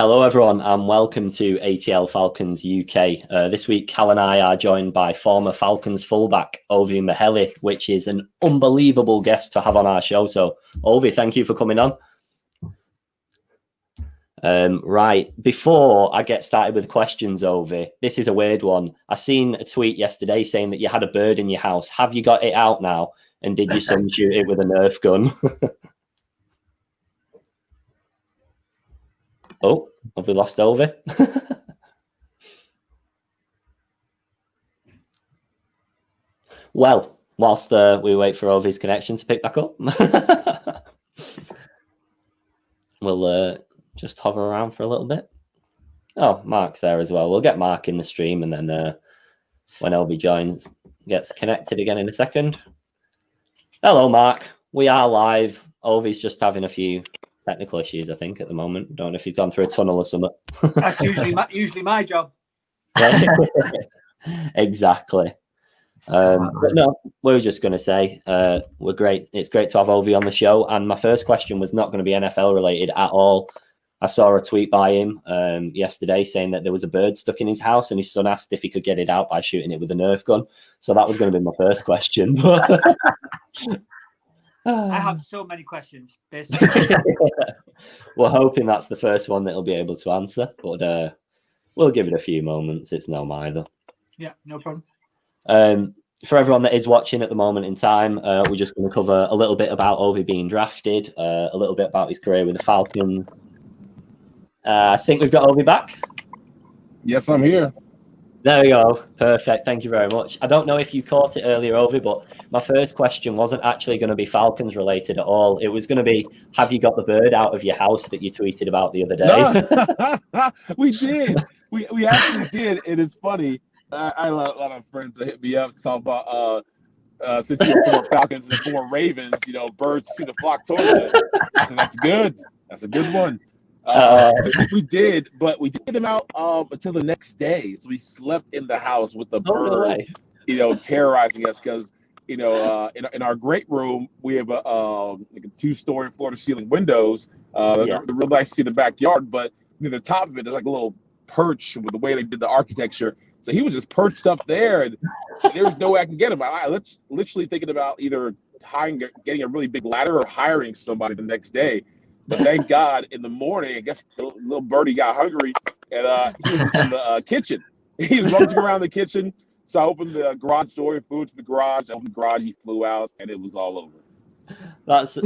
Hello, everyone, and welcome to ATL Falcons UK. This week, Cal and I are joined by former Falcons Full Back, Ovie Mughelli, which is an unbelievable guest to have on our show. So, Ovie, thank you for coming on. Right, before I get started with questions, Ovie, this is a weird one. I seen a tweet yesterday saying that you had a bird in your house. Have you got it out now? And did your son shoot it with a Nerf gun? Oh, have we lost Ovie? Well, whilst we wait for Ovie's connection to pick back up, we'll just hover around for a little bit. Oh, Mark's there as well. We'll get Mark in the stream, and then when Ovie joins, gets connected again in a second. Hello, Mark. We are live. Ovie's just having a few technical issues, I think, at the moment. Don't know if he's gone through a tunnel or something. That's usually my job. Exactly. But no, we were just going to say we're great. It's great to have Ovie on the show. And my first question was not going to be NFL related at all. I saw a tweet by him yesterday saying that there was a bird stuck in his house, and his son asked if he could get it out by shooting it with a Nerf gun. So that was going to be my first question. I have so many questions. We're hoping that's the first one that he'll be able to answer, but we'll give it a few moments. It's no either. Yeah, no problem. For everyone that is watching at the moment in time, we're just going to cover a little bit about Ovie being drafted, a little bit about his career with the Falcons. I think we've got Ovie back. Yes, I'm here. There we go. Perfect. Thank you very much. I don't know if you caught it earlier, Ovie, but my first question wasn't actually going to be Falcons related at all. It was going to be, have you got the bird out of your house that you tweeted about the other day? We did. We actually did. And it's funny. I have a lot of friends that hit me up talking about since you're former Falcons and former Ravens, birds see the flock towards you. So that's good. That's a good one. We did, but we didn't get him out until the next day. So we slept in the house with the bird, terrorizing us because, in our great room, we have a 2-story floor to ceiling windows. They're real nice to see the backyard, but near the top of it, there's like a little perch with the way they did the architecture. So he was just perched up there, and there was no way I could get him. I was literally thinking about either getting a really big ladder or hiring somebody the next day. But thank God, in the morning, I guess the little birdie got hungry, and he was in the kitchen. He was rummaging around the kitchen. So I opened the garage door, flew into the garage. I opened the garage, he flew out, and it was all over. That's a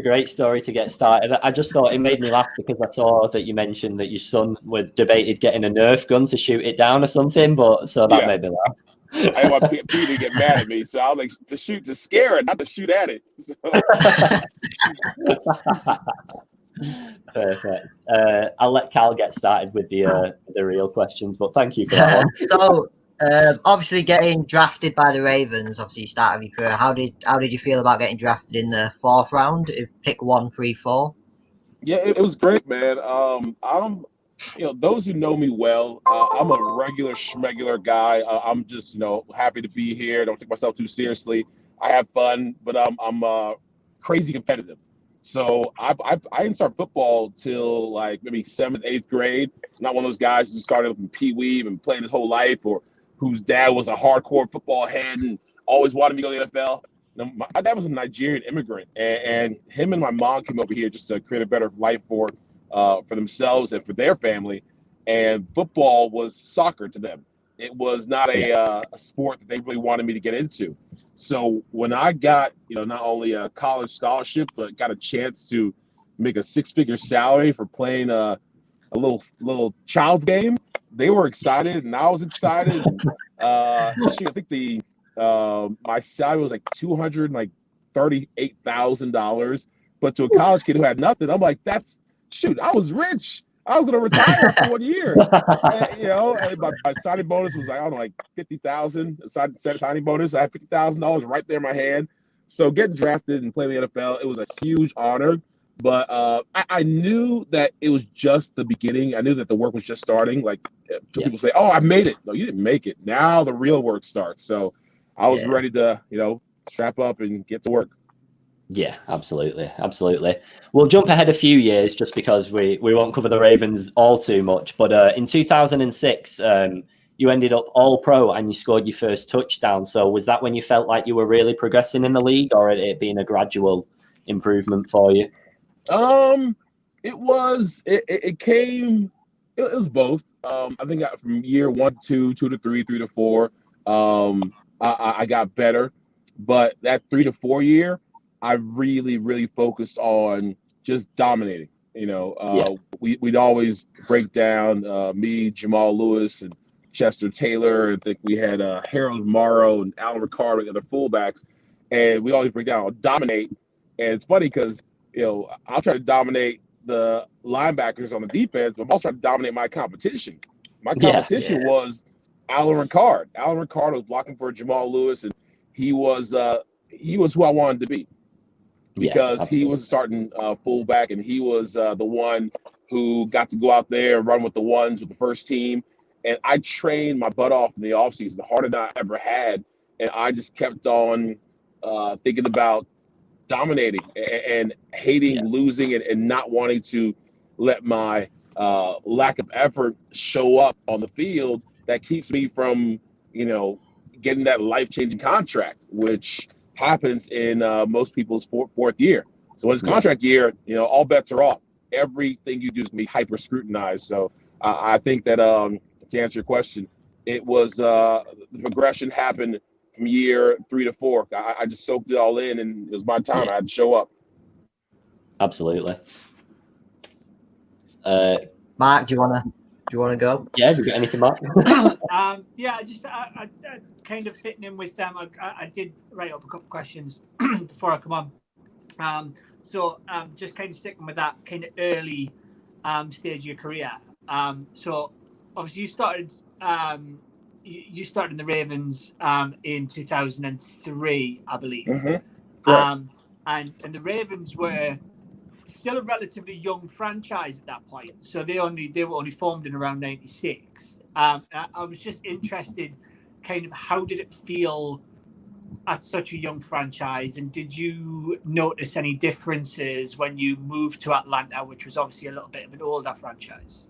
great story to get started. I just thought it made me laugh because I saw that you mentioned that your son debated getting a Nerf gun to shoot it down or something, so that made me laugh. I didn't want Peter to get mad at me, so I was like, to scare it, not to shoot at it. So. Perfect. I'll let Cal get started with the real questions, but thank you for that one. So, obviously getting drafted by the Ravens, obviously start of your career. How did you feel about getting drafted in the 4th round? If pick 1, 3, 4. Yeah, it was great, man. Those who know me well, I'm a regular schmegular guy. I'm just, happy to be here. Don't take myself too seriously. I have fun, but I'm crazy competitive. So I didn't start football till like maybe 7th, 8th grade. Not one of those guys who started from Pee Wee and playing his whole life, or whose dad was a hardcore football head and always wanted me to go to the NFL. My dad was a Nigerian immigrant, and him and my mom came over here just to create a better life for themselves and for their family. And football was soccer to them. It was not a sport that they really wanted me to get into. So when I got, not only a college scholarship, but got a chance to make a 6-figure salary for playing a little child's game, they were excited and I was excited. I think my salary was like $238,000, but to a college kid who had nothing, I'm like, I was rich. I was going to retire after 1 year. And my signing bonus was like $50,000. Signing bonus, I had $50,000 right there in my hand. So getting drafted and playing the NFL, it was a huge honor. But I knew that it was just the beginning. I knew that the work was just starting. Like people say, "Oh, I made it." No, you didn't make it. Now the real work starts. So I was ready to, strap up and get to work. Yeah, absolutely. We'll jump ahead a few years just because we won't cover the Ravens all too much. But in 2006, you ended up All-Pro and you scored your first touchdown. So was that when you felt like you were really progressing in the league, or had it been a gradual improvement for you? It was. It came. It was both. I think from year 1 to 2 to 3, 3 to 4, I got better. But that 3 to 4 year, I really focused on just dominating. We'd always break down me, Jamal Lewis, and Chester Taylor. I think we had Harold Morrow and Alan Ricardo, the other fullbacks, and we always break down on dominate. And it's funny because I'll try to dominate the linebackers on the defense, but I'm also trying to dominate my competition. My competition was Alan Ricard. Alan Ricard was blocking for Jamal Lewis, and he was who I wanted to be because he was starting fullback, and he was the one who got to go out there and run with the ones with the first team. And I trained my butt off in the offseason, the harder than I ever had, and I just kept on thinking about dominating and hating losing and not wanting to let my lack of effort show up on the field. That keeps me from getting that life-changing contract, which happens in most people's fourth year. So when it's contract year, all bets are off. Everything you do is going to be hyper scrutinized. So I think that to answer your question, it was the progression happened from year 3 to 4. I just soaked it all in, and it was my time. I had to show up. Absolutely. Mark, do you wanna go? Yeah, have you got anything, Mark? I kind of fitting in with them. I did write up a couple of questions before I come on. So just kind of sticking with that kind of early stage of your career. So obviously you started in the Ravens in 2003, I believe. Mm-hmm. And the Ravens were still a relatively young franchise at that point, so they were only formed in around 96. I was just interested, kind of, how did it feel at such a young franchise, and did you notice any differences when you moved to Atlanta, which was obviously a little bit of an older franchise?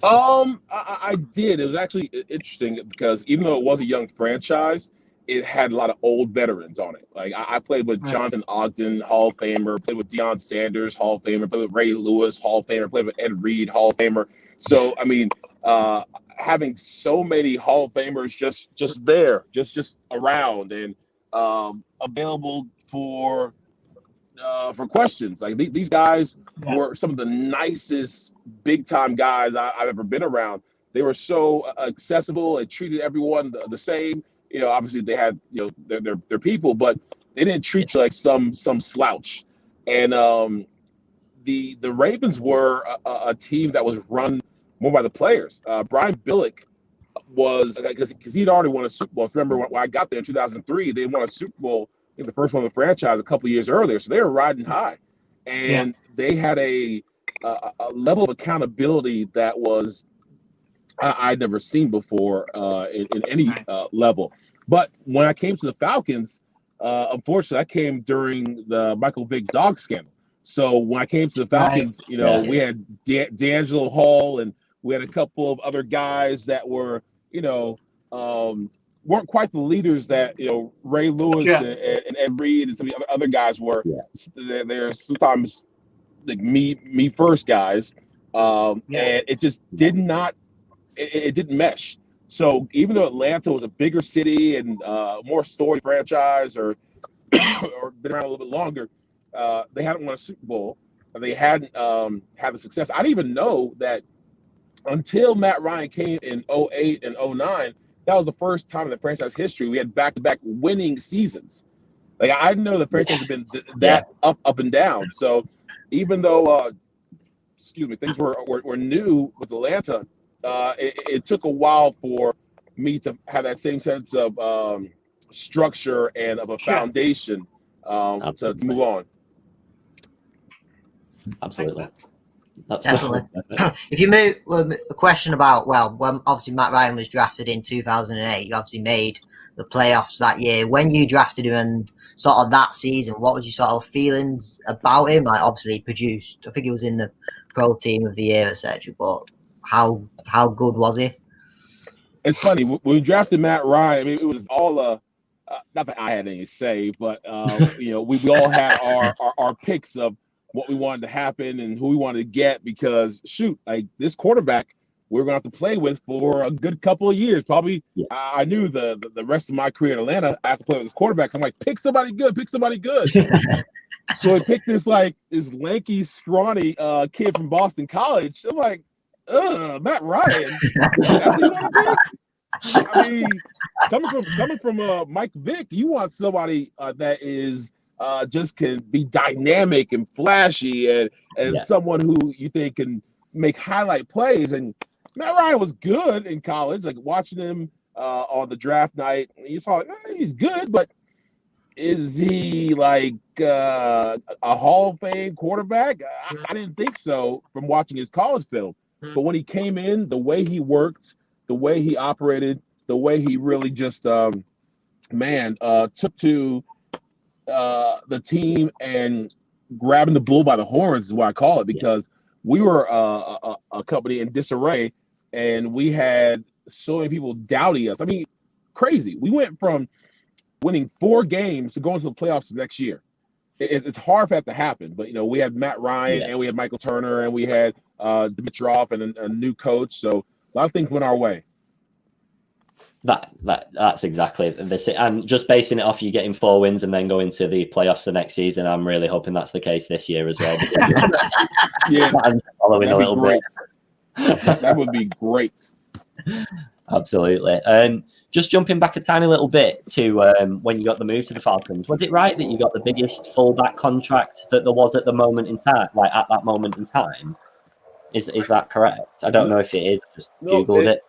I did. It was actually interesting because even though it was a young franchise, it had a lot of old veterans on it. Like I played with Jonathan Ogden, Hall of Famer, played with Deion Sanders, Hall of Famer, played with Ray Lewis, Hall of Famer, played with Ed Reed, Hall of Famer. So I mean, having so many Hall of Famers just there, just around and available for questions. Like these guys were some of the nicest big time guys I've ever been around. They were so accessible and treated everyone the same. Obviously they had their people, but they didn't treat you like some slouch. And the Ravens were a team that was run more by the players. Brian Billick was, because he'd already won a Super Bowl. If you remember when I got there in 2003, they won a Super Bowl, I think the first one of the franchise, a couple of years earlier. So they were riding high, and they had a level of accountability that was I'd never seen before in any level. But when I came to the Falcons, unfortunately, I came during the Michael Vick dog scandal. So when I came to the Falcons, we had D'Angelo Hall, and we had a couple of other guys that were, weren't quite the leaders that Ray Lewis and Ed Reed and some of the other guys were. They're sometimes like me first guys, and it just did not. It didn't mesh. So even though Atlanta was a bigger city and more storied franchise, or been around a little bit longer, they hadn't won a Super Bowl. They hadn't had the success. I didn't even know that until Matt Ryan came in 2008 and 2009. That was the first time in the franchise history we had back-to-back winning seasons. Like I didn't know the franchise had been that up and down. So even though things were new with Atlanta. It took a while for me to have that same sense of structure and of a foundation to move on. Absolutely. Definitely. If you move a question about, when obviously Matt Ryan was drafted in 2008, you obviously made the playoffs that year. When you drafted him and sort of that season, what was your sort of feelings about him? Like, obviously, he produced. I think he was in the pro team of the year, etc. But how good was he? It's funny when we drafted Matt Ryan. I mean, it was all not that I had any say, but we all had our picks of what we wanted to happen and who we wanted to get, because shoot, like this quarterback we're going to have to play with for a good couple of years. Probably, I knew the rest of my career in Atlanta, I have to play with this quarterback. So I'm like, pick somebody good. So I picked this lanky, scrawny kid from Boston College. I'm like, Matt Ryan. That's who you want to pick? I mean, coming from Mike Vick, you want somebody that is just can be dynamic and flashy and someone who you think can make highlight plays. And Matt Ryan was good in college. Like watching him on the draft night, you saw he's good, but is he like a Hall of Fame quarterback? I didn't think so from watching his college film. But when he came in, the way he worked, the way he operated, the way he really just took to the team and grabbing the bull by the horns is what I call it, because we were a company in disarray, and we had so many people doubting us. I mean, crazy. We went from winning 4 games to going to the playoffs the next year. It's hard for that to happen, but we had Matt Ryan and we had Michael Turner and we had Dimitrov and a new coach, so a lot of things went our way. That's exactly this. And just basing it off you getting 4 wins and then going to the playoffs the next season, I'm really hoping that's the case this year as well. I'm following a little bit. That would be great. Absolutely. Just jumping back a tiny little bit to when you got the move to the Falcons, was it right that you got the biggest fullback contract that there was at the moment in time, like at that moment in time? Is that correct? I don't know if it is. I just Googled it.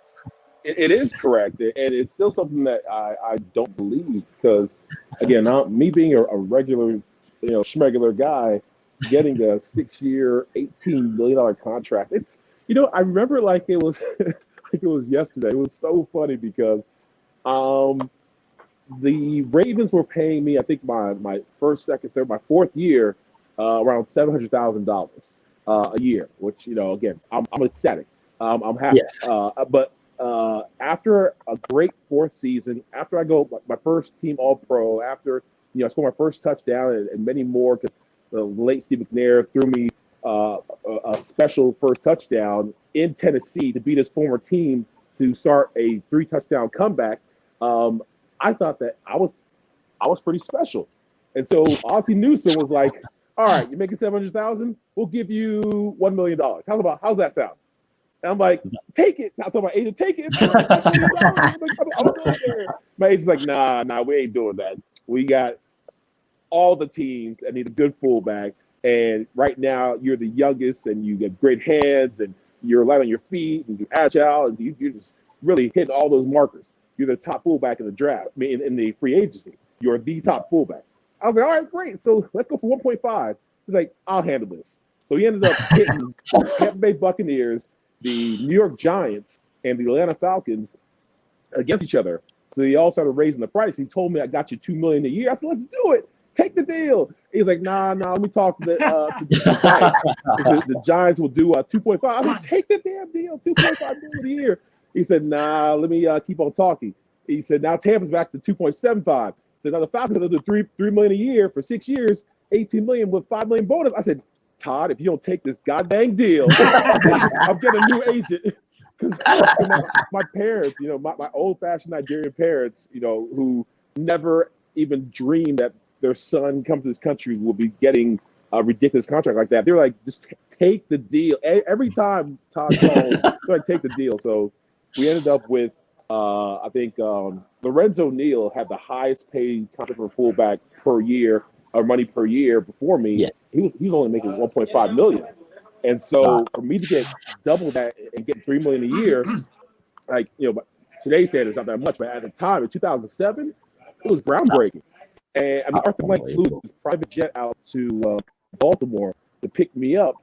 It is correct, and it's still something that I don't believe, because again, me being a regular, schmegular guy, getting a 6-year, $18 million contract. It's I remember like it was like it was yesterday. It was so funny because the Ravens were paying me, I think my first, second, third, my 4th year, around $700,000 a year, which again, I'm ecstatic. I'm happy. But after a great 4th season, after I go my first team All-Pro, after I scored my first touchdown and many more, because the late Steve McNair threw me a special first touchdown in Tennessee to beat his former team to start a 3-touchdown comeback. I thought that I was pretty special, and so Ozzie Newsome was like, "All right, you're making $700,000. We'll give you $1 million. How's that sound?" And I'm like, "Take it." I told my agent, "Take it." I'm going there. My agent's like, "Nah, we ain't doing that. We got all the teams that need a good fullback, and right now you're the youngest, and you get great hands, and you're light on your feet, and you're agile, and you're just really hitting all those markers. You're the top fullback in the draft. I mean, in the free agency, you're the top fullback." I was like, "All right, great. So let's go for 1.5. He's like, "I'll handle this." So he ended up hitting Tampa Bay Buccaneers, the New York Giants, and the Atlanta Falcons against each other. So they all started raising the price. He told me, "I got you $2 million a year." I said, "Let's do it. Take the deal." He's like, nah, let me talk to the Giants. The Giants will do 2.5. I was like, "Take the damn deal, $2.5 million a year." He said, "Nah, let me keep on talking." He said, "Now Tampa's back to 2.75. So now the Falcons will do $3 million a year for 6 years, $18 million with $5 million bonus." I said, "Todd, if you don't take this goddamn deal, I'm getting a new agent." Because my parents, my old-fashioned Nigerian parents, who never even dreamed that their son come to this country will be getting a ridiculous contract like that. They're like, "Just take the deal." Every time Todd calls, they're like, "Take the deal." So we ended up with, I think Lorenzo Neal had the highest paid contract for fullback per year, or money per year before me. Yeah. He was only making $1.5 million. And so for me to get double that and get $3 million a year, like, today's standards not that much, but at the time in 2007, it was groundbreaking. And I mean, Arthur Blank flew his private jet out to Baltimore to pick me up,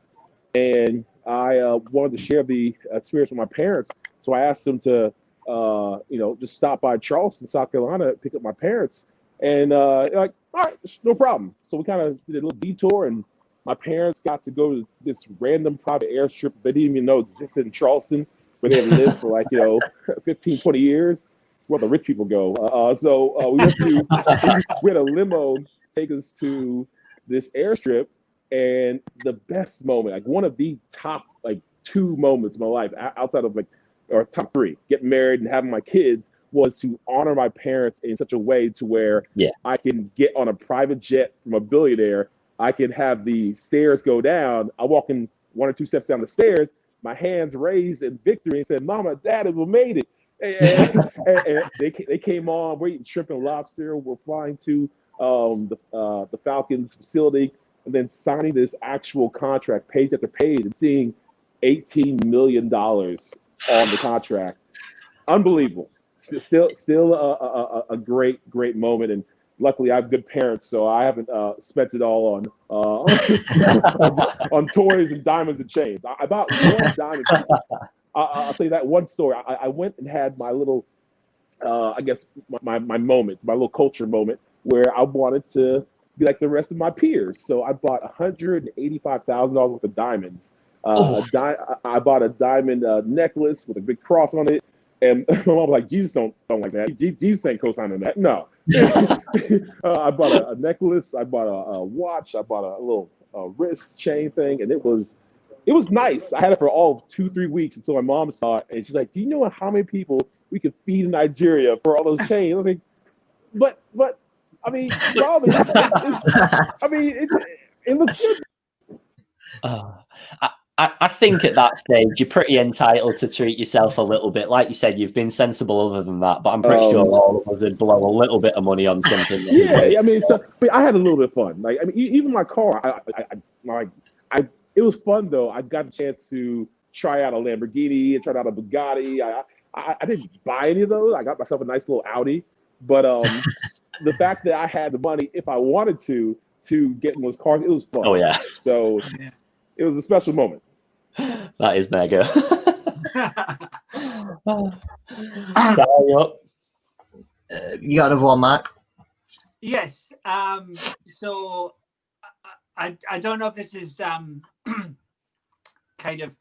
and I wanted to share the experience with my parents. So I asked them to just stop by Charleston, South Carolina, pick up my parents, and like, all right, no problem. So we kind of did a little detour, and my parents got to go to this random private airstrip they didn't even know existed in Charleston, where they had lived for 15, 20 years, where the rich people go. So we had a limo take us to this airstrip, and the best moment, like one of the top two moments of my life outside of or top three, getting married and having my kids, was to honor my parents in such a way to where I can get on a private jet from a billionaire. I can have the stairs go down. I walk in 1 or 2 steps down the stairs, my hands raised in victory, and said, "Mama, Daddy, we made it." And they came on. We're eating shrimp and lobster. We're flying to the Falcons facility, and then signing this actual contract, page after page, and seeing $18 million on the contract. Unbelievable. Still a great moment, and luckily I have good parents, so I haven't spent it all on toys and diamonds and chains. I bought one diamond. I'll tell you that one story. I went and had my little, I guess my moment, my little culture moment, where I wanted to be like the rest of my peers. So I bought $185,000 worth of diamonds. I bought a diamond necklace with a big cross on it. And my mom was like, "Jesus don't like that. Jesus ain't co-signing that." No. I bought a necklace. I bought a watch. I bought a little wrist chain thing, and it was nice. I had it for all of 2-3 weeks until my mom saw it, and she's like, "Do you know how many people we could feed in Nigeria for all those chains?" I was like, "But I mean, Mom, it looks good." I think at that stage you're pretty entitled to treat yourself a little bit. Like you said, you've been sensible other than that, but I'm pretty sure all of us would blow a little bit of money on something. I had a little bit of fun. Even my car, it was fun though. I got a chance to try out a Lamborghini and try out a Bugatti. I didn't buy any of those. I got myself a nice little Audi, but the fact that I had the money, if I wanted to get in those cars, it was fun. Oh yeah. So it was a special moment. That is mega. You got another one, Mark? Yes. So I don't know if this is kind of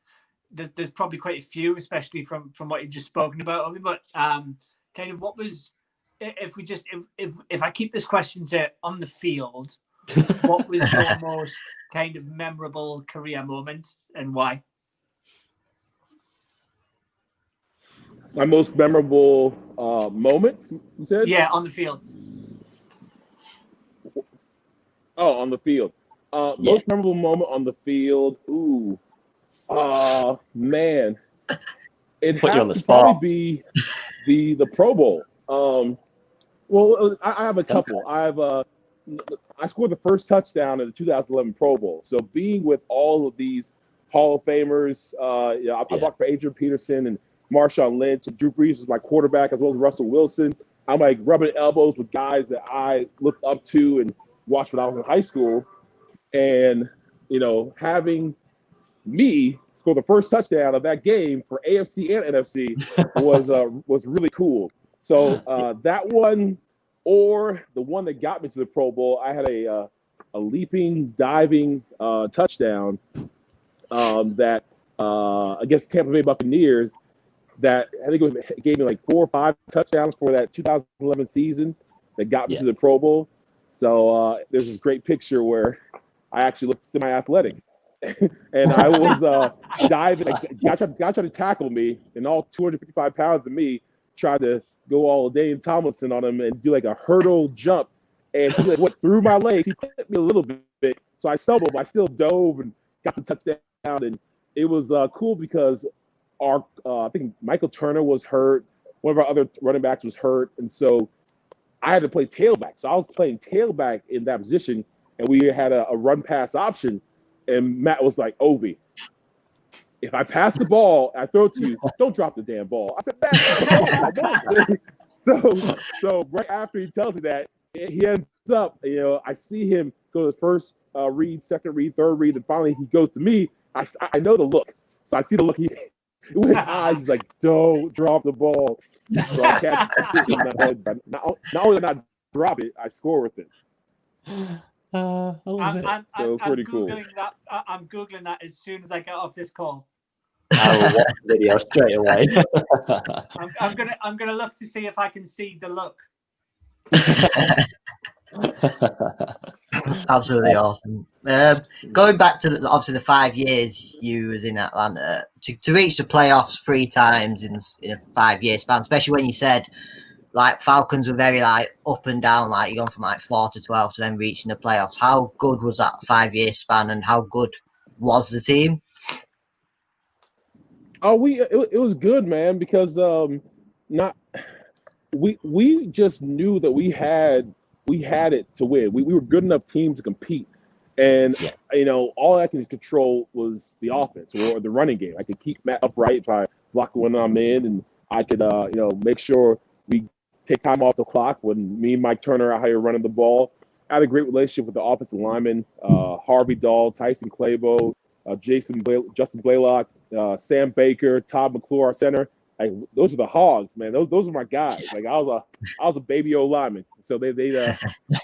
there's probably quite a few, especially from what you've just spoken about, Ovie, but kind of what was, if I keep this question to on the field, what was your most kind of memorable career moment and why? My most memorable moments, you said? Yeah, on the field. Oh, on the field. Most memorable moment on the field. Ooh. Man. It Put you has on the to spot. probably be the Pro Bowl. Well, I have a couple. I scored the first touchdown in the 2011 Pro Bowl. So being with all of these Hall of Famers, I blocked for Adrian Peterson and Marshawn Lynch, and Drew Brees was my quarterback, as well as Russell Wilson. I'm like rubbing elbows with guys that I looked up to and watched when I was in high school. And, having me score the first touchdown of that game for AFC and NFC was really cool. So that one, or the one that got me to the Pro Bowl, I had a leaping, diving touchdown that against Tampa Bay Buccaneers that I think it gave me like 4 or 5 touchdowns for that 2011 season that got me to the Pro Bowl. So there's this great picture where I actually looked semi-athletic. And I was diving. Guy tried to tackle me, and all 255 pounds of me tried to go all Dane Tomlinson on him and do like a hurdle jump. And he went through my legs. He hit me a little bit. So I stumbled, but I still dove and got the touchdown. And it was cool because I think Michael Turner was hurt. One of our other running backs was hurt. And so I had to play tailback. So I was playing tailback in that position, and we had a run pass option. And Matt was like, "Ovie, if I pass the ball, I throw it to you, don't drop the damn ball." I said, "Matt." So right after he tells me that, he ends up, I see him go to the first read, second read, third read, and finally he goes to me. I know the look. So I see the look with his eyes, he's like, "Don't drop the ball." So I catch it in my head. But not only did I not drop it, I score with it. I love it. So it was pretty cool. I'm googling that as soon as I get off this call. I will watch the video straight away. I'm gonna look to see if I can see the look. Absolutely awesome. Going back to obviously the 5 years you was in Atlanta, to reach the playoffs 3 times in a 5-year span, especially when you said like Falcons were very like up and down, like you're going from like 4 to 12 to then reaching the playoffs. How good was that 5-year span, and how good was the team? Oh, it was good, man, because we just knew that we had it to win. We were good enough team to compete, and all I could control was the offense or the running game. I could keep Matt upright by blocking when I'm in, and I could make sure we take time off the clock when me and Mike Turner out here running the ball. I had a great relationship with the offensive linemen, Harvey Dahl, Tyson Clabo, Justin Blaylock, Sam Baker, Todd McClure, our center. Like, those are the hogs, man. Those are my guys. Like, I was a baby old lineman, so they'd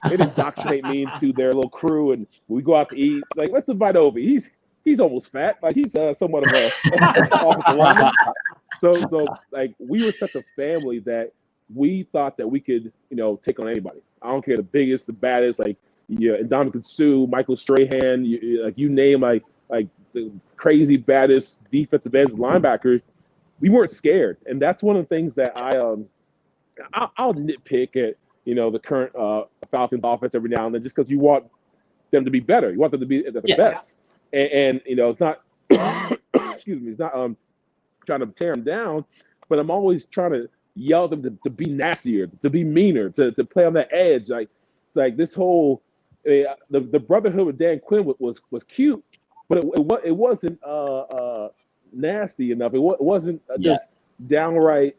indoctrinate me into their little crew, and we go out to eat. Like, let's invite Ovie. He's almost fat. Like, he's somewhat of a offensive lineman. So like, we were such a family that we thought that we could take on anybody. I don't care, the biggest, the baddest, like Ndamukong Suh, Michael Strahan, you name like the crazy baddest defensive ends, linebackers. We weren't scared, and that's one of the things that I'll nitpick at the current Falcons offense every now and then, just because you want them to be better, you want them to be at the best, and it's not excuse me, it's not trying to tear them down, but I'm always trying to yell at them to be nastier, to be meaner, to play on that edge, like this whole the brotherhood with Dan Quinn was cute, but it wasn't nasty enough. It wasn't just downright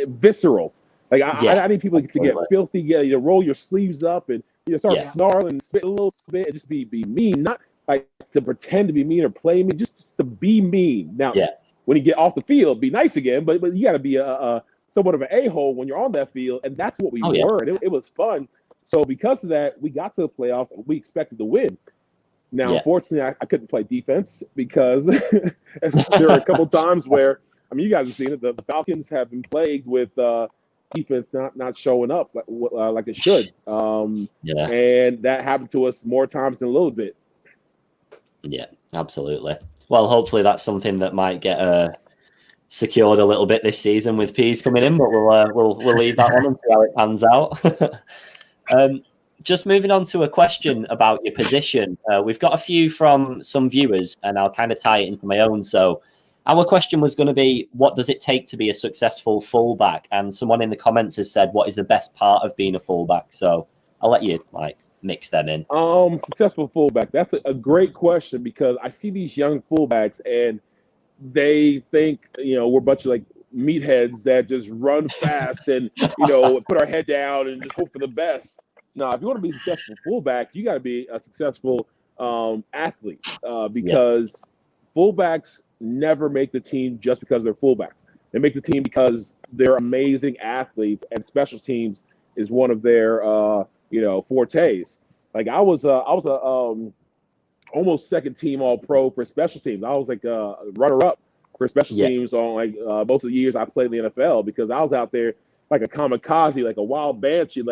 visceral. Like I need people to get filthy, roll your sleeves up and start snarling, spit a little bit, and just be mean, not like to pretend to be mean or play mean, just to be mean. Now, when you get off the field, be nice again, but you got to be a somewhat of an a-hole when you're on that field, and that's what we were. And it was fun. So because of that, we got to the playoffs. We expected to win. Now, unfortunately, I couldn't play defense because there are a couple times where, you guys have seen it. The Falcons have been plagued with defense not showing up like it should. And that happened to us more times than a little bit. Yeah, absolutely. Well, hopefully that's something that might get secured a little bit this season with Pease coming in, but we'll leave that one and see how it pans out. Just moving on to a question about your position. We've got a few from some viewers, and I'll kind of tie it into my own. So our question was going to be, what does it take to be a successful fullback? And someone in the comments has said, what is the best part of being a fullback? So I'll let you mix them in. Successful fullback. That's a great question, because I see these young fullbacks and they think, we're a bunch of meatheads that just run fast and, put our head down and just hope for the best. Now, if you want to be a successful fullback, you got to be a successful athlete, because fullbacks never make the team just because they're fullbacks. They make the team because they're amazing athletes, and special teams is one of their fortes. Like I was a almost second team All-Pro for special teams. I was like a runner-up for special teams on most of the years I played in the NFL, because I was out there like a kamikaze, like a wild banshee.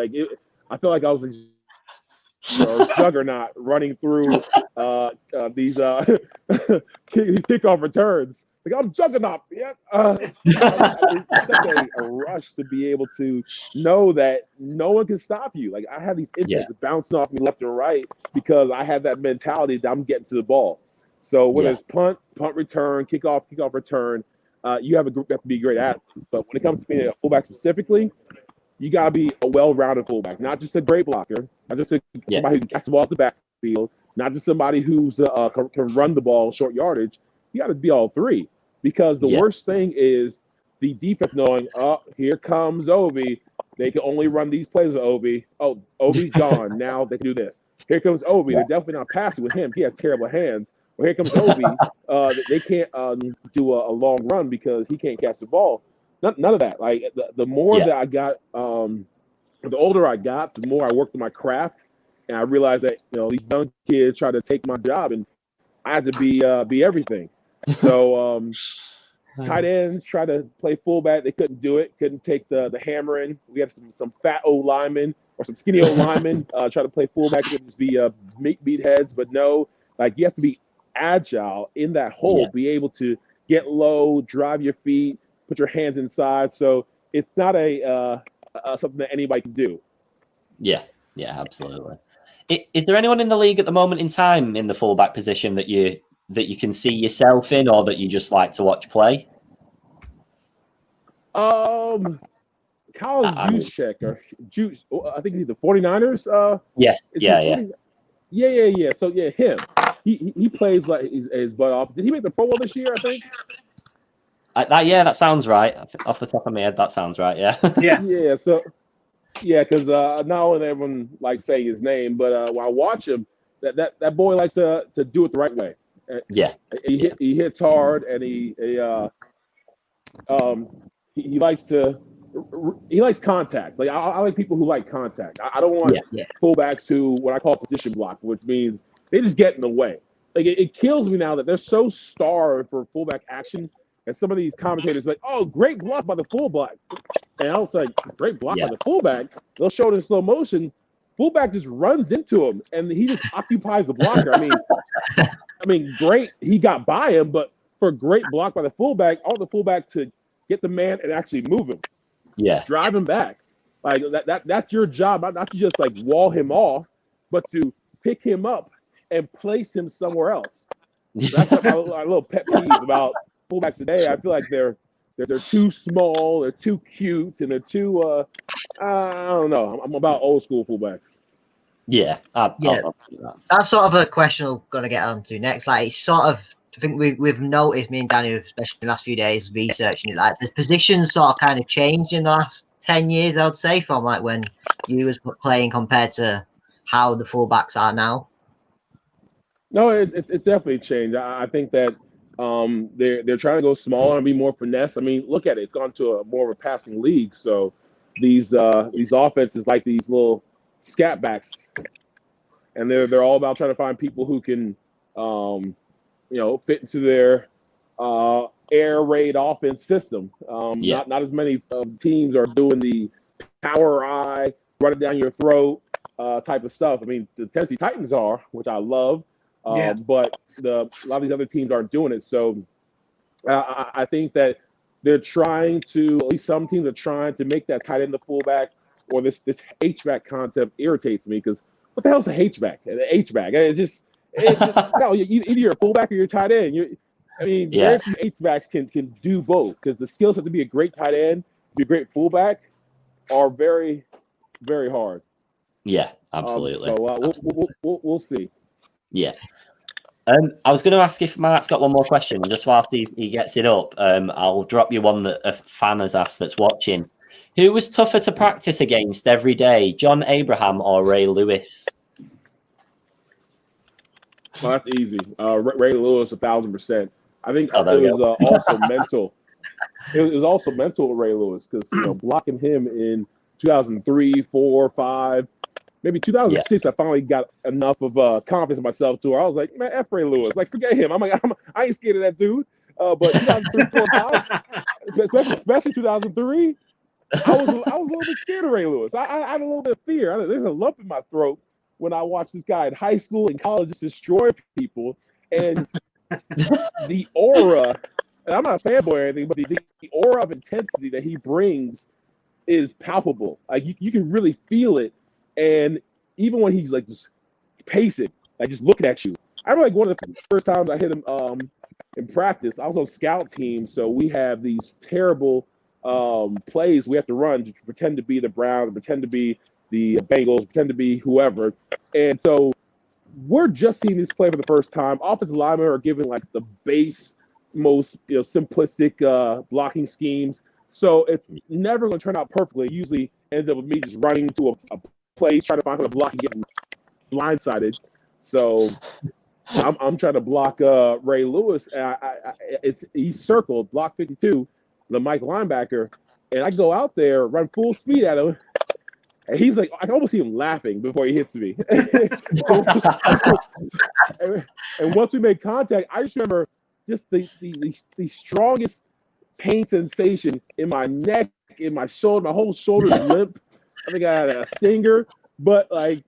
I felt like I was a juggernaut running through these kickoff returns. Like, I'm juggernaut. It's such a rush to be able to know that no one can stop you. Like, I have these infants bouncing off me left and right because I have that mentality that I'm getting to the ball. So whether it's punt return, kickoff return, you have to be a great athlete. But when it comes to being a fullback specifically, you got to be a well-rounded fullback, not just a great blocker, not just somebody who gets the ball at the backfield, not just somebody who's can run the ball short yardage. You got to be all three, because the worst thing is the defense knowing, oh, here comes Ovie. They can only run these plays with Ovie. Oh, Ovie's gone. Now they can do this. Here comes Ovie. They're definitely not passing with him. He has terrible hands. Well, here comes Ovie. They can't do a long run because he can't catch the ball. None of that. Like the more that I got, the older I got, the more I worked on my craft, and I realized that these young kids try to take my job, and I had to be everything. So tight ends try to play fullback. They couldn't do it. Couldn't take the hammering. We had some fat old linemen or some skinny old linemen try to play fullback. It could just be beat heads, but no. Like you have to be agile in that hole. Be able to get low, drive your feet, put your hands inside. So it's not something that anybody can do. Yeah, absolutely. Is there anyone in the league at the moment in time in the fullback position that you can see yourself in, or that you just like to watch play? Kyle Juszczyk, I think he's the 49ers. Yes. Yeah. So him. He plays like his butt off. Did he make the Pro Bowl this year? I think. That sounds right. Off the top of my head, that sounds right. Yeah. Yeah. So. Yeah, because not only everyone likes saying his name, but when I watch him, that boy likes to do it the right way. He hits hard, and he likes contact. Like I like people who like contact. I don't want fullbacks who what I call position block, which means they just get in the way. Like it kills me now that they're so starved for fullback action, and some of these commentators are like, "Oh, great block by the fullback." And I was like, great block by the fullback. They'll show it in slow motion. Fullback just runs into him, and he just occupies the blocker. I mean, great. He got by him, but for a great block by the fullback, I want the fullback to get the man and actually move him. Yeah. Drive him back. Like that's your job, not to just like wall him off, but to pick him up and place him somewhere else. That's my little pet peeve about fullbacks today. I feel like they're too small, they're too cute, and they're too I don't know. I'm about old school fullbacks. Yeah. I'll see that. That's sort of a question we're gonna get onto next. Like it's sort of, I think we've noticed, me and Danny, especially in the last few days researching it, like the positions sort of kind of changed in the last 10 years, I would say, from like when you was playing compared to how the fullbacks are now. No, it's definitely changed. I think that they're trying to go smaller and be more finesse. I mean, look at it; it's gone to a more of a passing league. So these offenses like these little scat backs, and they're all about trying to find people who can fit into their air raid offense system. Not as many teams are doing the power eye, run it down your throat type of stuff. I mean, the Tennessee Titans are, which I love. But a lot of these other teams aren't doing it. So I think that they're trying to, at least some teams are trying to make that tight end the fullback, or this H-back concept irritates me because what the hell's a H-back? An H-back? It's just no, either you're a fullback or you're a tight end. Very few H-backs can do both, because the skills have to be a great tight end, be a great fullback, are very, very hard. Yeah, absolutely. We'll see. Yeah. I was going to ask if Mark's got one more question, and just whilst he gets it up, I'll drop you one that a fan has asked that's watching. Who was tougher to practice against every day, John Abraham or Ray Lewis? Well, that's easy. Ray Lewis, 1,000%. I think it was also mental. It was also mental with Ray Lewis, because blocking him in 2003, 4, 5. Maybe 2006, I finally got enough of confidence in myself to where I was like, man, F Ray Lewis. Like, forget him. I ain't scared of that dude. But 2003, 4, 5, especially 2003, I was a little bit scared of Ray Lewis. I had a little bit of fear. There's a lump in my throat when I watched this guy in high school and college just destroy people. And the aura, and I'm not a fanboy or anything, but the aura of intensity that he brings is palpable. Like, you can really feel it. And even when he's like just pacing, like just looking at you. I remember like one of the first times I hit him in practice, I was on scout team, so we have these terrible plays we have to run to pretend to be the Browns, pretend to be the Bengals, pretend to be whoever. And so we're just seeing this play for the first time. Offensive linemen are giving like the base, most simplistic blocking schemes. So it's never going to turn out perfectly. It usually ends up with me just running into a place, trying to find a block and getting blindsided. So I'm trying to block Ray Lewis. He's circled, block 52, the Mike linebacker, and I go out there, run full speed at him, and he's like, I can almost see him laughing before he hits me. And once we made contact, I just remember just the strongest pain sensation in my neck, in my shoulder, my whole shoulder's limp. I think I had a stinger, but like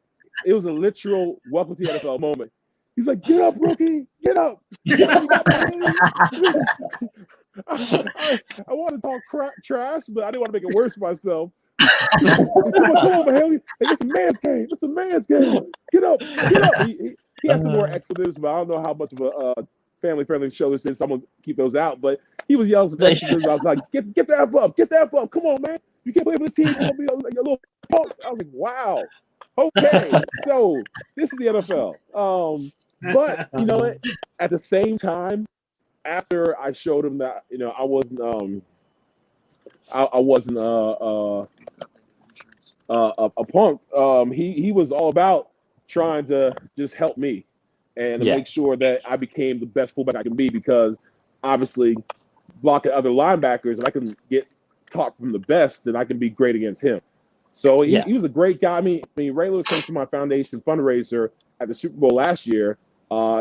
it was a literal welcome to the NFL moment. He's like, "Get up, rookie! Get up! Get up, you got the I want to talk trash, but I didn't want to make it worse for myself. Come on, Mughelli. Hey, it's a man's game. It's a man's game. Get up! Get up!" He had some more expletives, but I don't know how much of a family-friendly show this is, so I'm gonna keep those out. But he was yelling some expletives. I was like, "Get the F up! Get the F up! Come on, man! You can't play for this team. You're gonna be a little punk." I was like, "Wow, okay, so this is the NFL." But you know what? At the same time, after I showed him that I wasn't a punk, he was all about trying to just help me and to make sure that I became the best fullback I can be, because obviously blocking other linebackers, and I can get taught from the best, then I can be great against him. So he was a great guy. I mean, Ray Lewis came to my foundation fundraiser at the Super Bowl last year.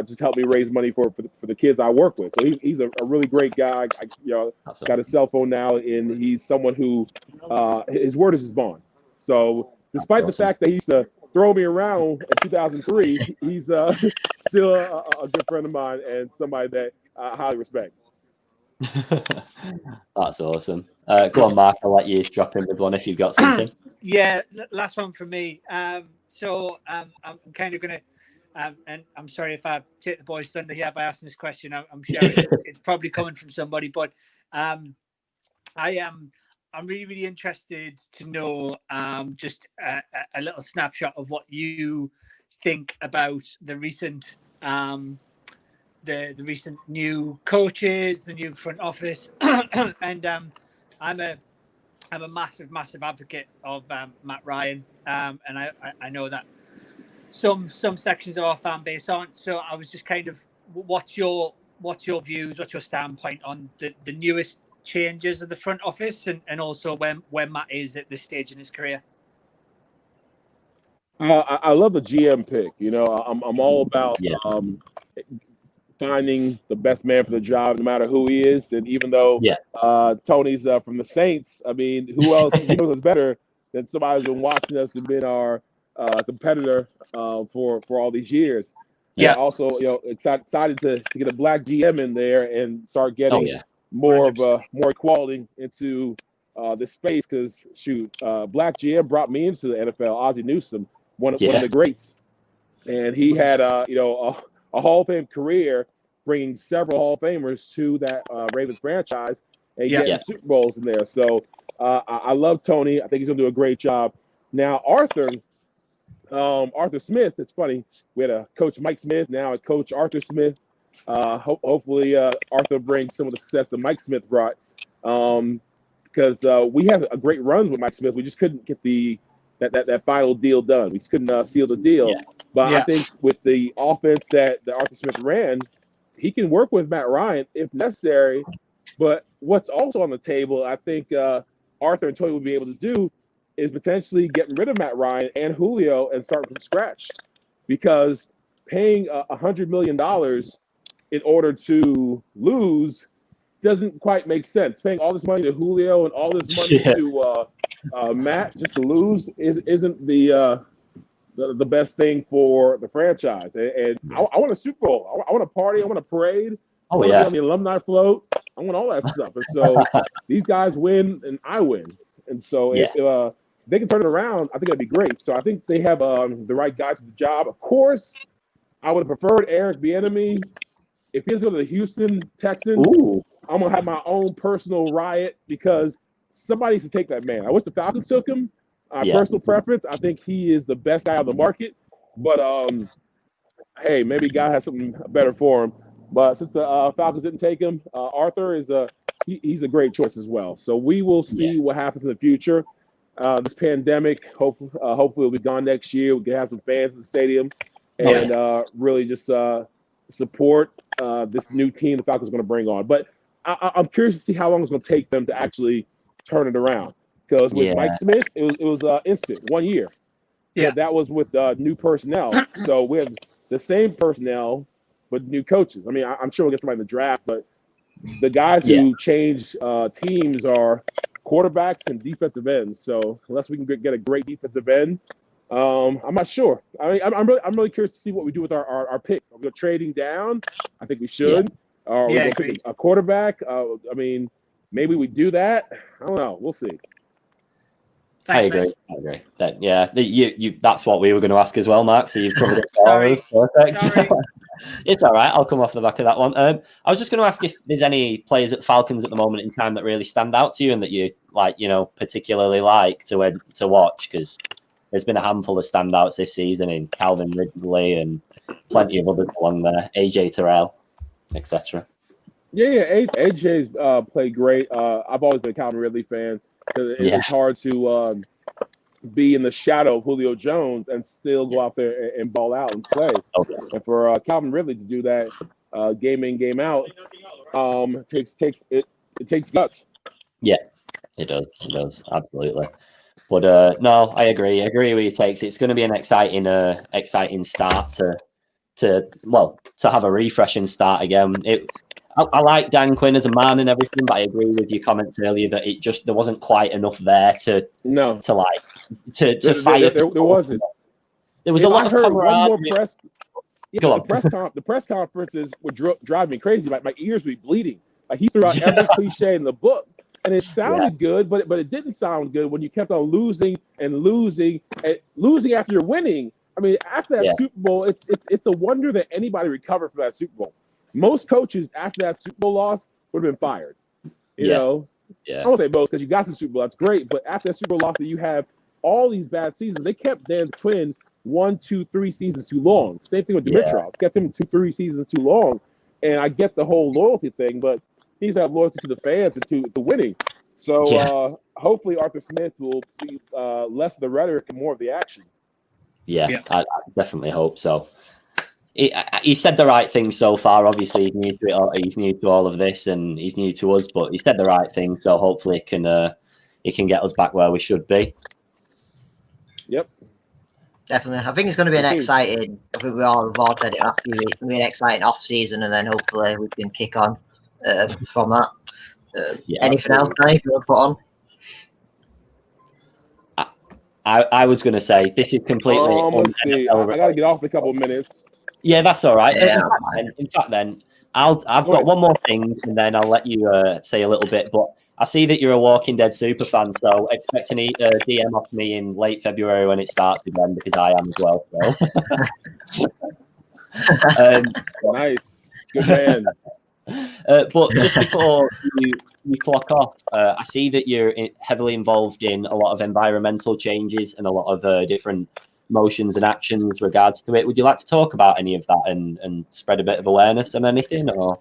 Just helped me raise money for the kids I work with. So he's a really great guy. Got a cell phone now, and he's someone who his word is his bond. So despite the fact that he used to throw me around in 2003, he's still a good friend of mine and somebody that I highly respect. That's awesome. Go on, Mark. I'll let you drop in with one if you've got something. Yeah, last one from me. So I'm kind of going to, and I'm sorry if I take the boys' thunder here by asking this question. I'm sure it's probably coming from somebody, but I'm really, really interested to know just a little snapshot of what you think about the recent the recent new coaches, the new front office, and I'm a massive advocate of Matt Ryan, and I know that some sections of our fan base aren't. So I was just kind of, what's your views, what's your standpoint on the newest changes of the front office, and also where Matt is at this stage in his career? I love the GM pick. I'm all about finding the best man for the job, no matter who he is. And even though Tony's from the Saints, I mean, who else knows us better than somebody who's been watching us and been our competitor for all these years? Yeah. And also, excited to get a black GM in there and start getting more equality into this space. Because black GM brought me into the NFL. Ozzie Newsome, one of the greats, and he had a Hall of Fame career, bringing several Hall of Famers to that Ravens franchise and getting Super Bowls in there. So I love Tony. I think he's going to do a great job. Now, Arthur Smith, it's funny. We had a coach Mike Smith, now a coach Arthur Smith. Hopefully Arthur brings some of the success that Mike Smith brought, because we had a great run with Mike Smith. We just couldn't get that final deal done. We just couldn't seal the deal. Yeah. But I think with the offense that Arthur Smith ran, he can work with Matt Ryan if necessary. But what's also on the table, I think Arthur and Tony will be able to do, is potentially getting rid of Matt Ryan and Julio and start from scratch. Because paying $100 million in order to lose doesn't quite make sense. Paying all this money to Julio and all this money to Matt just to lose isn't the best thing for the franchise. And I want a Super Bowl. I want a party. I want a parade. I want to be on the alumni float. I want all that stuff. And so these guys win and I win. And so if they can turn it around, I think that'd be great. So I think they have the right guys for the job. Of course, I would have preferred Eric Bieniemy. If he was going to the Houston Texans, I'm going to have my own personal riot, because somebody needs to take that man. I wish the Falcons took him. Personal preference, I think he is the best guy on the market. But, hey, maybe God has something better for him. But since the Falcons didn't take him, Arthur is he's a great choice as well. So we will see what happens in the future. This pandemic, hopefully will be gone next year. We can have some fans in the stadium and really just support this new team the Falcons are going to bring on. But I'm curious to see how long it's going to take them to actually turn it around. Because with Mike Smith, it was instant, 1 year. Yeah. But that was with new personnel. So we have the same personnel, but new coaches. I mean, I'm sure we'll get somebody in the draft, but the guys who change teams are quarterbacks and defensive ends. So unless we can get a great defensive end, I'm not sure. I mean, I'm really curious to see what we do with our pick. Are we trading down? I think we should. Are we going to pick a quarterback? I mean, maybe we do that. I don't know. We'll see. Thanks, I agree. That's what we were going to ask as well, Mark. So you've covered it for us. Perfect. It's all right. I'll come off the back of that one. I was just going to ask if there's any players at the Falcons at the moment in time that really stand out to you and that you particularly like to watch, because there's been a handful of standouts this season in Calvin Ridley and plenty of others along there, AJ Terrell, etc. Yeah. AJ's played great. I've always been a Calvin Ridley fan. It's hard to be in the shadow of Julio Jones and still go out there and ball out and play. Okay. And for Calvin Ridley to do that game in, game out, it takes guts. Yeah, it does, absolutely. But no, I agree with your takes. It's going to be an exciting start to have a refreshing start again. I like Dan Quinn as a man and everything, but I agree with your comments earlier that there wasn't quite enough there to fight. There wasn't. There was a lot of camaraderie. The press conferences would drive me crazy. Like my ears would be bleeding. Like he threw out every cliche in the book, and it sounded good, but it didn't sound good when you kept on losing after you're winning. I mean, after that Super Bowl, it's a wonder that anybody recovered from that Super Bowl. Most coaches after that Super Bowl loss would have been fired. You know, I won't say most because you got the Super Bowl. That's great. But after that Super Bowl loss, that you have all these bad seasons. They kept Dan Quinn 1, 2, 3 seasons too long. Same thing with Dimitrov. Kept him 2, 3 seasons too long. And I get the whole loyalty thing, but he needs to have loyalty to the fans and to winning. So hopefully Arthur Smith will be less of the rhetoric and more of the action. Yeah. I definitely hope so. He said the right thing so far. Obviously, he's new to all of this, and he's new to us. But he said the right thing, so hopefully, he can get us back where we should be. Yep, definitely. I think it's going to be an exciting. I think we all have all said it after. It's going to be an exciting off season, and then hopefully we can kick on from that. Anything else, Dave, you want to put on? I was going to say this is completely. Let's see. I got to get off in a couple of minutes. Yeah, that's all right. Yeah. In fact, then I've got one more thing, and then I'll let you say a little bit. But I see that you're a Walking Dead super fan, so expect an DM off me in late February when it starts again, because I am as well. So. Nice, good man. But just before you clock off, I see that you're heavily involved in a lot of environmental changes and a lot of different motions and actions regards to it. Would you like to talk about any of that and spread a bit of awareness on anything? Or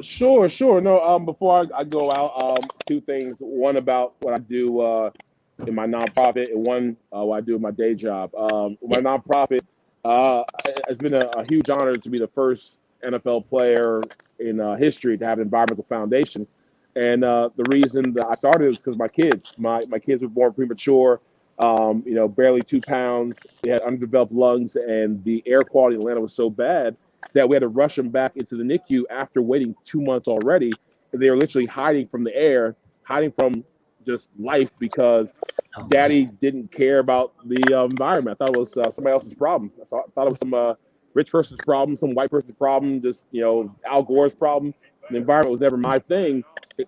Sure. No, before I go out, 2 things. One about what I do in my nonprofit, and one what I do in my day job. My nonprofit, it's been a huge honor to be the first NFL player in history to have an environmental foundation. And the reason that I started was because my kids were born premature. Barely 2 pounds. They had underdeveloped lungs, and the air quality in Atlanta was so bad that we had to rush them back into the NICU after waiting 2 months already. And they were literally hiding from the air, hiding from just life, because daddy didn't care about the environment. I thought it was somebody else's problem. I thought it was some rich person's problem, some white person's problem, just, Al Gore's problem. The environment was never my thing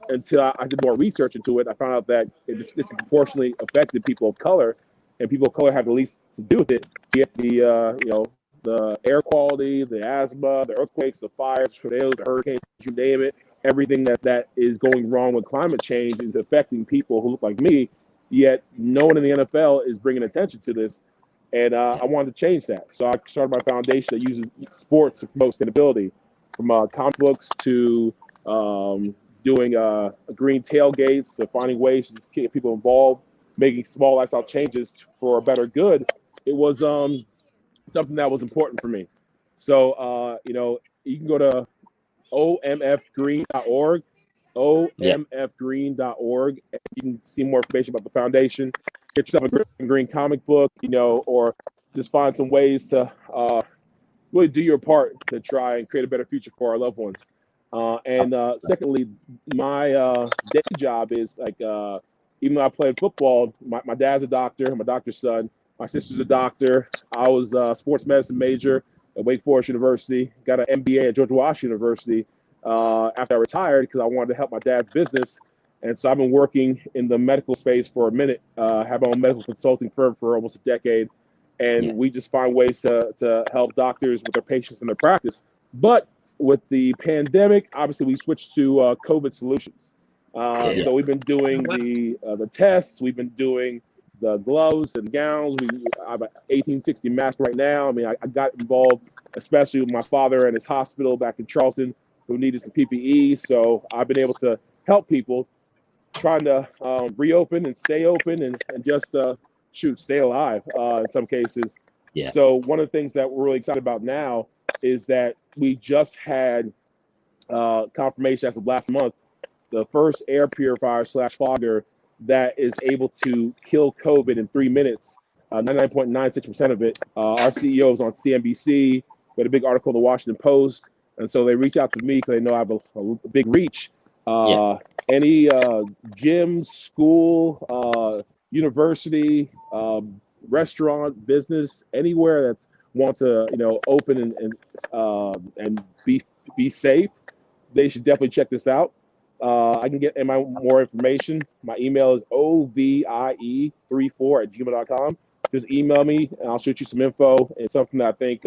until I did more research into it. I found out that it disproportionately affected people of color, and people of color have the least to do with it. Yet the air quality, the asthma, the earthquakes, the fires, tornadoes, the hurricanes, you name it, everything that is going wrong with climate change is affecting people who look like me. Yet no one in the NFL is bringing attention to this. And I wanted to change that. So I started my foundation that uses sports to promote sustainability, from comic books to doing green tailgates, to finding ways to get people involved, making small lifestyle changes for a better good. It was something that was important for me. So, you can go to omfgreen.org, omfgreen.org, and you can see more information about the foundation. Get yourself a green comic book, or just find some ways to really do your part to try and create a better future for our loved ones. And secondly, my day job is like, even though I played football, my dad's a doctor, I'm a doctor's son. My sister's a doctor. I was a sports medicine major at Wake Forest University, got an MBA at George Washington University after I retired because I wanted to help my dad's business. And so I've been working in the medical space for a minute, have my own medical consulting firm for almost a decade. And we just find ways to help doctors with their patients and their practice. But with the pandemic, obviously we switched to COVID solutions. So we've been doing the tests, we've been doing the gloves and gowns. I have an 1860 mask right now. I mean, I got involved, especially with my father and his hospital back in Charleston, who needed some PPE. So I've been able to help people trying to reopen and stay open and just stay alive in some cases. Yeah. So one of the things that we're really excited about now is that we just had confirmation as of last month, the first air purifier / fogger that is able to kill COVID in 3 minutes, 99.96% of it. Our CEO is on CNBC, we had a big article in the Washington Post, and so they reach out to me because they know I have a big reach. Any gym, school, university, restaurant, business, anywhere that wants to open and be safe, they should definitely check this out. I can get more information. My email is ovie34@gmail.com. Just email me and I'll shoot you some info and something that I think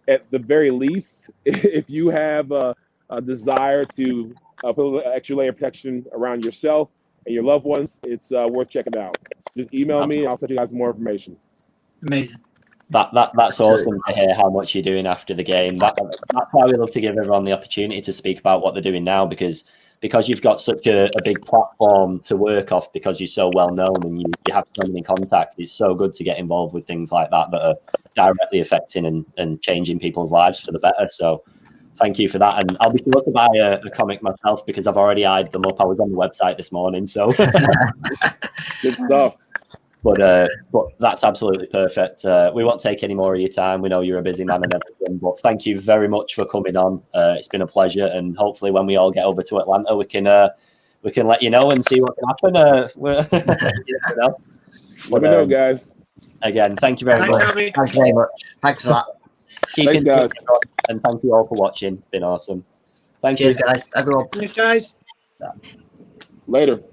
at the very least, if you have a desire to put an extra layer of protection around yourself and your loved ones, it's worth checking out. Just email me and I'll send you guys more information. Amazing. That's awesome to hear how much you're doing after the game. That's why we love to give everyone the opportunity to speak about what they're doing now, because you've got such a big platform to work off, because you're so well known and you have so many contacts. It's so good to get involved with things like that are directly affecting and changing people's lives for the better. So thank you for that. And I'll be sure to buy a comic myself because I've already eyed them up. I was on the website this morning. So good stuff. But that's absolutely perfect. We won't take any more of your time. We know you're a busy man and everything, but thank you very much for coming on. It's been a pleasure, and hopefully when we all get over to Atlanta, we can let you know and see what can happen. Let me know, guys. Again, thank you very much. Thanks very much. Thanks for that. Thanks, guys. And thank you all for watching. It's been awesome. Thank you. Cheers, guys. Everyone. Thanks, guys. Later.